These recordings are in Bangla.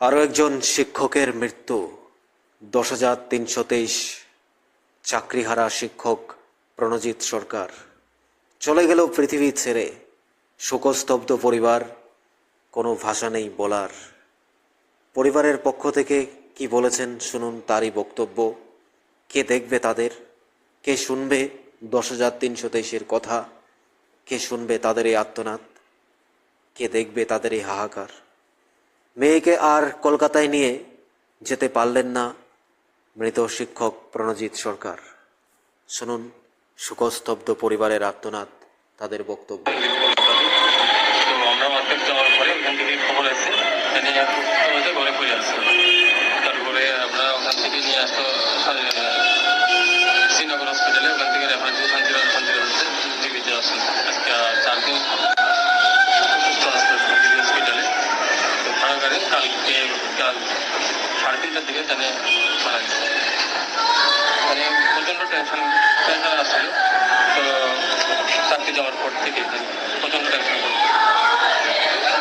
আরও একজন শিক্ষকের মৃত্যু। 10,323 চাকরিহারা শিক্ষক প্রণজিৎ সরকার চলে গেল পৃথিবী ছেড়ে। শোকস্তব্ধ পরিবার, কোনো ভাষা নেই বলার। পরিবারের পক্ষ থেকে কি বলেছেন শুনুন তারই বক্তব্য। কে দেখবে তাদের? কে শুনবে 10,323-এর কথা? কে শুনবে তাদের এই আর্তনাদ? কে দেখবে তাদের এই হাহাকার? মেয়েকে আর কলকাতায় নিয়ে যেতে পারলেন না মৃত শিক্ষক প্রণজিৎ সরকার। শুনুন শোকস্তব্ধ পরিবারের আর্তনাদ, তাদের বক্তব্য। আমরা মার্কেট যাওয়ার পরে ওখান থেকে খবর আছে ঘরে ফিরে আসছে। তারপরে আমরা ওখান থেকে নিয়ে আসতো শ্রীনগর হসপিটালে, ওখান থেকে রেফার দিয়ে শান্তিরাজ জীবিত আসছেন। আজকে 4 দিন সুস্থ আসতেন হসপিটালে। তো থাকাকালীন কাল 3:30টার দিকে জানে মারা গেছে। মানে প্রচণ্ড টেনশন আসছিল। তো চাকরি যাওয়ার পর থেকে প্রচণ্ড টেনশন করতো।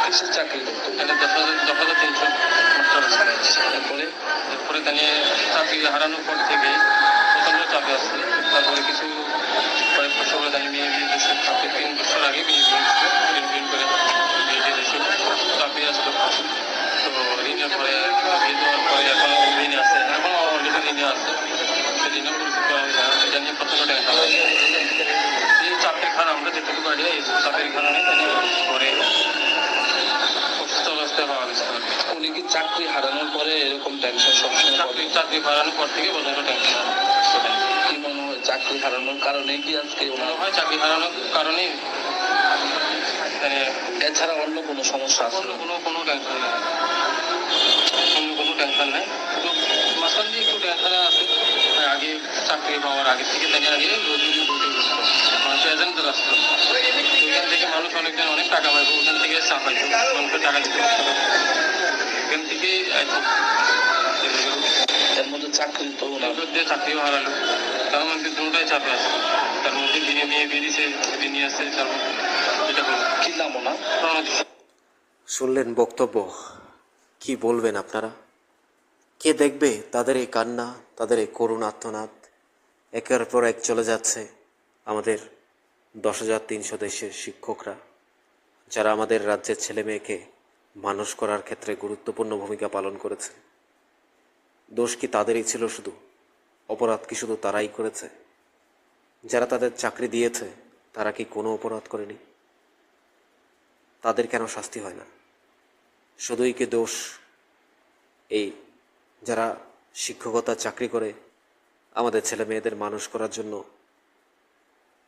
কিসের চাকরি করতো? 10,300 এরপরে জানিয়ে চাকরি হারানোর পর থেকে প্রচণ্ড চাপে আসছে। তারপরে কিছু কয়েক বছর পরে জানি মেয়ে বিয়ে দিয়েছে। 3 বছর আগে মেয়ে বিয়ে দিচ্ছে, ঋণ করে বিয়ে দিয়ে দিয়েছিল। চাপে আসলো। তো ঋণের পরে বিয়ে দেওয়ার পরে এখনো ঋণে আছে, এখনো অলরেডি ঋণে আছে। ঋণও পরিশোধ করা হয় না, এটা নিয়ে প্রচণ্ড টেনশন আছে। এই চাপের কারণে আমরা যেটুকু পারি এই চাপের কারণে ঘরে অসুস্থ অবস্থায় পাওয়া গেছে। উনি কি চাকরি হারানোর পরে এরকম টেনশন সবসময়? চাকরি হারানোর পর থেকে প্রচণ্ড টেনশন। কি মনে হয় চাকরি হারানোর কারণে কি আজকে মনে হয় চাকরি হারানোর কারণেই? এছাড়া অন্য কোনো সমস্যা আছে? কোনো টেনশন নেই, অন্য কোনো টেনশন নেই। শুধু মাঝখান দিয়ে একটু টেনশনে আছে। আগে চাকরি পাওয়ার আগে থেকে তাকে আগে মানুষ এজেন্টদের আসতো, ওইখান থেকে মানুষ অনেকজন অনেক টাকা পাইতো, ওখান থেকে চাপ পাইতো, মানুষের টাকা দিতে পারতো না, ওখান থেকেই এর মধ্যে চাকরি তো দিয়ে চাকরিও হারালো। তার মধ্যে দুটাই চাপে আছে। তার মধ্যে নিয়ে বেরিয়েছে, নিয়ে আসছে। তারপর এটা হলো কি নাম না। শুনলেন বক্তব্য, কি বলবেন আপনারা? কে দেখবে তাদের এই কান্না, তাদের এই করুণ আর্তনাদ? একের পর এক চলে যাচ্ছে আমাদের 10,300 দেশের শিক্ষকরা, যারা আমাদের রাজ্যের ছেলে মেয়েকে মানুষ করার ক্ষেত্রে গুরুত্বপূর্ণ ভূমিকা পালন করেছে। দোষ কি তাদেরই ছিল শুধু? অপরাধ কি শুধু তারাই করেছে? যারা তাদের চাকরি দিয়েছে তারা কি কোনো অপরাধ করেনি? তাদের কেন শাস্তি হয় না? শুধুই কি দোষ এই যারা শিক্ষকতার চাকরি করে আমাদের ছেলে মেয়েদের মানুষ করার জন্য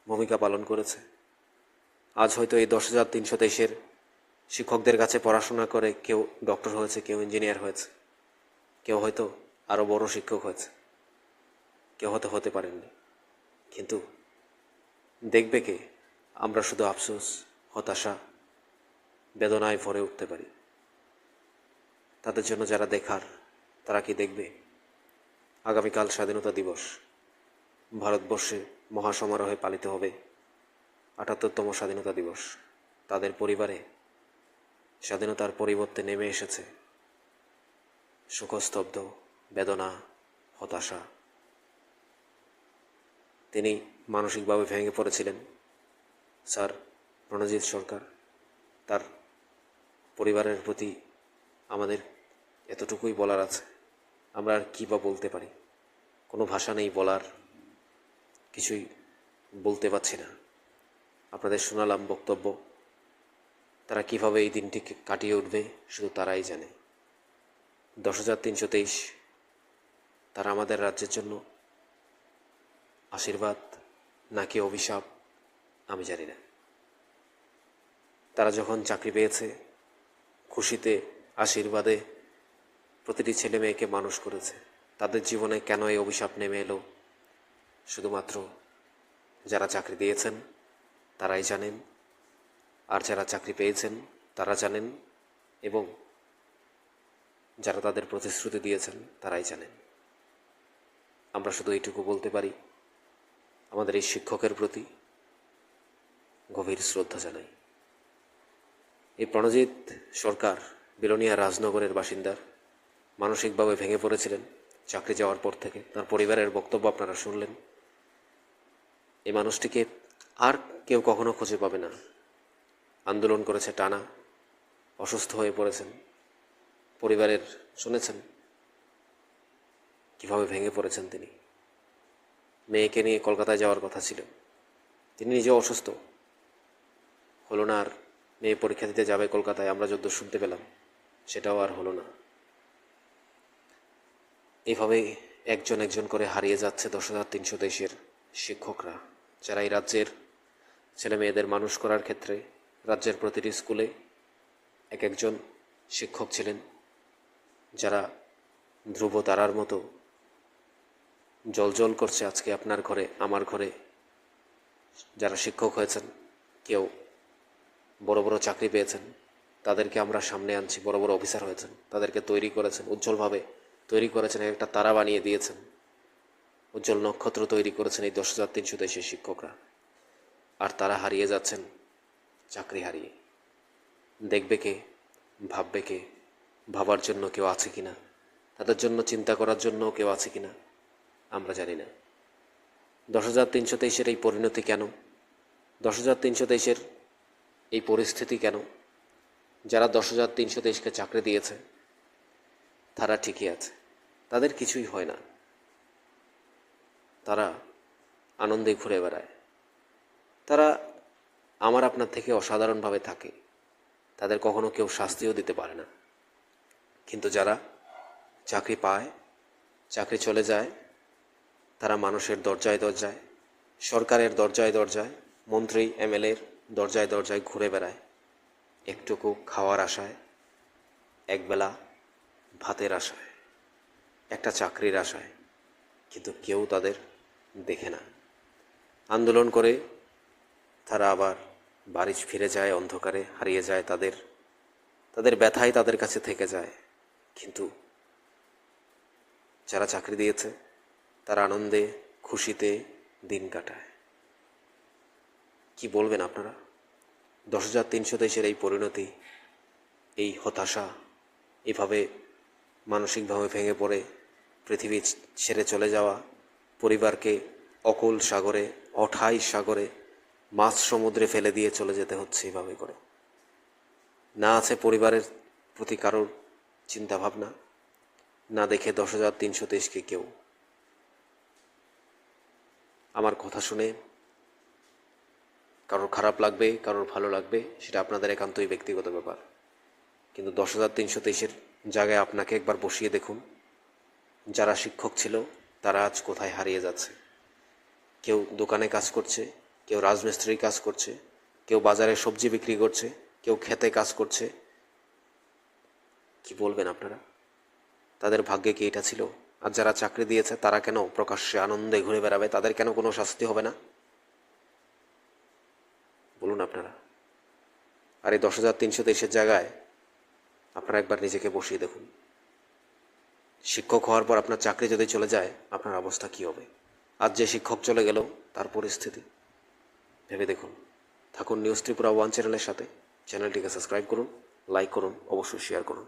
ভূমিকা পালন করেছে? আজ হয়তো এই 10,300 দেশের শিক্ষকদের কাছে পড়াশোনা করে কেউ ডক্টর হয়েছে, কেউ ইঞ্জিনিয়ার হয়েছে, কেউ হয়তো আরও বড় শিক্ষক হয়েছে, কেউ হয়তো হতে পারেননি। কিন্তু দেখবে কে? আমরা শুধু আফসোস, হতাশা, বেদনায় ভরে উঠতে পারি। তাদের জন্য যারা দেখার, তারা কি দেখবে? আগামীকাল স্বাধীনতা দিবস। ভারতবর্ষে মহাসমারোহে পালিত হবে ৭৮তম স্বাধীনতা দিবস। তাদের পরিবারে স্বাধীনতার পরিবর্তে নেমে এসেছে শোকস্তব্ধ, বেদনা, হতাশা। তিনি মানসিকভাবে ভেঙে পড়েছিলেন স্যার প্রণজিৎ সরকার। তার পরিবারের প্রতি আমাদের এতটুকুই বলার আছে। আমরা আর কী বা বলতে পারি? কোনো ভাষা নেই বলার, কিছুই বলতে পারছি না। আপনাদের শোনালাম বক্তব্য। তারা কিভাবে এই দিনটিকে কাটিয়ে উঠবে শুধু তারাই জানে। 10,323 তারা আমাদের রাজ্যের জন্য আশীর্বাদ নাকি অভিশাপ আমি জানি না। তারা যখন চাকরি পেয়েছে, খুশিতে, আশীর্বাদে প্রতিটি ছেলে মেয়েকে মানুষ করেছে। তাদের জীবনে কেন এই অভিশাপ নেমে এলো? শুধুমাত্র যারা চাকরি দিয়েছেন তারাই জানেন, আর যারা চাকরি পেয়েছেন তারা জানেন, এবং যারা তাদের প্রতিশ্রুতি দিয়েছেন তারাই জানেন। আমরা শুধু এইটুকু বলতে পারি, আমাদের এই শিক্ষকের প্রতি গভীর শ্রদ্ধা জানাই। এই প্রণজিৎ সরকার বিলোনিয়া রাজনগরের বাসিন্দা। মানসিকভাবে ভেঙে পড়েছিলেন চাকরি যাওয়ার পর থেকে। তার পরিবারের বক্তব্য আপনারা শুনলেন। এই মানুষটিকে আর কেউ কখনো খুঁজে পাবে না। আন্দোলন করেছে টানা, অসুস্থ হয়ে পড়েছেন। পরিবারের শুনেছেন কিভাবে ভেঙে পড়েছেন তিনি। মেয়েকে নিয়ে কলকাতায় যাওয়ার কথা ছিল, তিনি নিজেও অসুস্থ, হলো না। আর মেয়ে পরীক্ষা দিতে যাবে কলকাতায়, আমরা যদ্দূর শুনতে পেলাম সেটাও আর হলো না। এইভাবেই একজন একজন করে হারিয়ে যাচ্ছে 10,323 শিক্ষকরা, যারা এই রাজ্যের ছেলে মেয়েদের মানুষ করার ক্ষেত্রে রাজ্যের প্রতিটি স্কুলে এক একজন শিক্ষক ছিলেন, যারা ধ্রুব তারার মতো জ্বলজ্বল করছে আজকে আপনার ঘরে আমার ঘরে। যারা শিক্ষক হয়েছেন, কেউ বড় বড় চাকরি পেয়েছেন, তাদেরকে আমরা সামনে আনছি। বড় বড় অফিসার হয়েছেন, তাদেরকে তৈরি করেছেন, উজ্জ্বলভাবে তৈরি করেছেন, একটা তারা বানিয়ে দিয়েছেন, উজ্জ্বল নক্ষত্র তৈরি করেছেন এই 10,323 শিক্ষকরা। আর তারা হারিয়ে যাচ্ছেন চাকরি হারিয়ে। দেখবে কে, ভাববে কে, ভাবার জন্য কেউ আছে কিনা, তাদের জন্য চিন্তা করার জন্য কেউ আছে কিনা আমরা জানি না। 10,323 এই পরিণতি কেন? 10,323 এই পরিস্থিতি কেন? যারা 10,323কে চাকরি দিয়েছে তারা ঠিকই আছে, তাদের কিছুই হয় না, তারা আনন্দে ঘুরে বেড়ায়, তারা আমার আপনার থেকে অসাধারণভাবে থাকে, তাদের কখনো কেউ শাস্তিও দিতে পারে না। কিন্তু যারা চাকরি পায়, চাকরি চলে যায়, তারা মানুষের দরজায় দরজায়, সরকারের দরজায় দরজায়, মন্ত্রী এমএলএর দরজায় দরজায় ঘুরে বেড়ায়, একটুকু খাওয়ার আশায়, একবেলা ভাতের আশায়, একটা চাকরির আশায়, কিন্তু কেউ তাদের দেখে না। আন্দোলন করে তারা আবার বাড়ি ফিরে যায়, অন্ধকারে হারিয়ে যায়, তাদের ব্যথাই তাদের কাছে থেকে যায়। কিন্তু যারা চাকরি দিয়েছে তারা আনন্দে খুশিতে দিন কাটায়। কি বলবেন আপনারা? 10,323 এই পরিণতি, এই হতাশা, এভাবে মানসিকভাবে ভেঙে পড়ে পৃথিবী ছেড়ে চলে যাওয়া, পরিবারকে অকুল সাগরে, অঠাই সাগরে, মাছ সমুদ্রে ফেলে দিয়ে চলে যেতে হচ্ছে এভাবে করে। না আছে পরিবারের প্রতি কারোর চিন্তাভাবনা, না দেখে 10,323কে কেউ। আমার কথা শুনে কারোর খারাপ লাগবে, কারোর ভালো লাগবে, সেটা আপনাদের একান্তই ব্যক্তিগত ব্যাপার। কিন্তু 10,323 জায়গায় আপনাকে একবার বসিয়ে দেখুন, যারা শিক্ষক ছিল তারা আজ কোথায় হারিয়ে যাচ্ছে। কেউ দোকানে কাজ করছে, কেউ রাজমিস্ত্রির কাজ করছে, কেউ বাজারে সবজি বিক্রি করছে, কেউ খেতে কাজ করছে। কি বলবেন আপনারা? তাদের ভাগ্যে কি এটা ছিল? আর যারা চাকরি দিয়েছে তারা কেন প্রকাশ্যে আনন্দে ঘুরে বেড়াবে? তাদের কেন কোনো শাস্তি হবে না? বলুন আপনারা। আর এই 10,323 জায়গায় আপনারা একবার নিজেকে বসিয়ে দেখুন। শিক্ষক হওয়ার পর আপনার চাকরি যদি চলে যায়, আপনার অবস্থা কী হবে? আজ যে শিক্ষক চলে গেল তার পরিস্থিতি ভেবে দেখুন। থাকুন নিউজ ত্রিপুরা 1 চ্যানেলের সাথে। চ্যানেলটিকে সাবস্ক্রাইব করুন, লাইক করুন, অবশ্যই শেয়ার করুন।